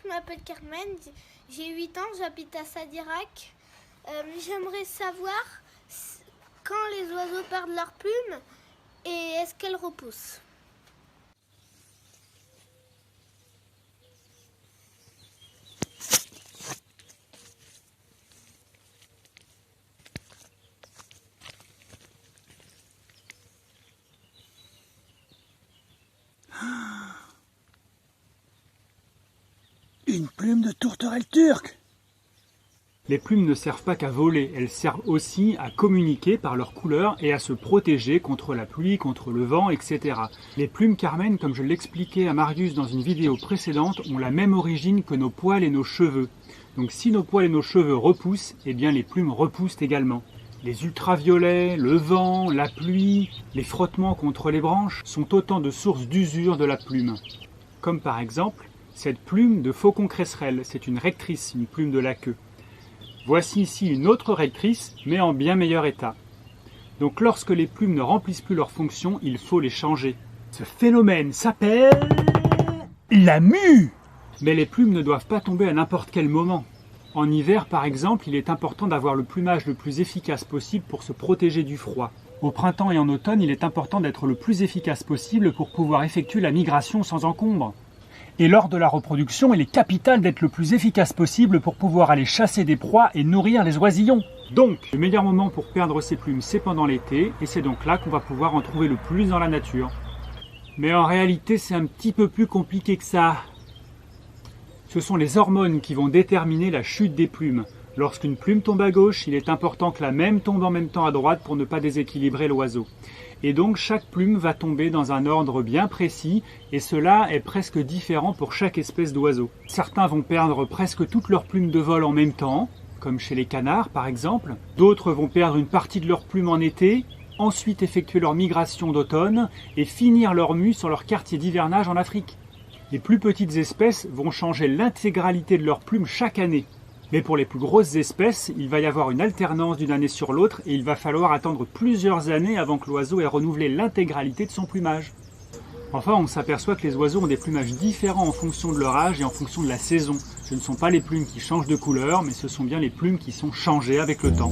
je m'appelle Carmen, j'ai 8 ans, j'habite à Sadirac. J'aimerais savoir quand les oiseaux perdent leurs plumes et est-ce qu'elles repoussent. Une plume de tourterelle turque. Les plumes ne servent pas qu'à voler, elles servent aussi à communiquer par leur couleur et à se protéger contre la pluie, contre le vent, etc. Les plumes Carmen, comme je l'expliquais à Marius dans une vidéo précédente, ont la même origine que nos poils et nos cheveux. Donc si nos poils et nos cheveux repoussent, eh bien les plumes repoussent également. Les ultraviolets, le vent, la pluie, les frottements contre les branches sont autant de sources d'usure de la plume. Comme par exemple cette plume de faucon cresserelle, c'est une rectrice, une plume de la queue. Voici ici une autre rectrice, mais en bien meilleur état. Donc lorsque les plumes ne remplissent plus leur fonction, il faut les changer. Ce phénomène s'appelle la mue. Mais les plumes ne doivent pas tomber à n'importe quel moment. En hiver, par exemple, il est important d'avoir le plumage le plus efficace possible pour se protéger du froid. Au printemps et en automne, il est important d'être le plus efficace possible pour pouvoir effectuer la migration sans encombre. Et lors de la reproduction, il est capital d'être le plus efficace possible pour pouvoir aller chasser des proies et nourrir les oisillons. Donc, le meilleur moment pour perdre ses plumes, c'est pendant l'été, et c'est donc là qu'on va pouvoir en trouver le plus dans la nature. Mais en réalité, c'est un petit peu plus compliqué que ça. Ce sont les hormones qui vont déterminer la chute des plumes. Lorsqu'une plume tombe à gauche, il est important que la même tombe en même temps à droite pour ne pas déséquilibrer l'oiseau. Et donc chaque plume va tomber dans un ordre bien précis, et cela est presque différent pour chaque espèce d'oiseau. Certains vont perdre presque toutes leurs plumes de vol en même temps, comme chez les canards par exemple. D'autres vont perdre une partie de leurs plumes en été, ensuite effectuer leur migration d'automne, et finir leur mue sur leur quartier d'hivernage en Afrique. Les plus petites espèces vont changer l'intégralité de leurs plumes chaque année. Mais pour les plus grosses espèces, il va y avoir une alternance d'une année sur l'autre et il va falloir attendre plusieurs années avant que l'oiseau ait renouvelé l'intégralité de son plumage. Enfin, on s'aperçoit que les oiseaux ont des plumages différents en fonction de leur âge et en fonction de la saison. Ce ne sont pas les plumes qui changent de couleur, mais ce sont bien les plumes qui sont changées avec le temps.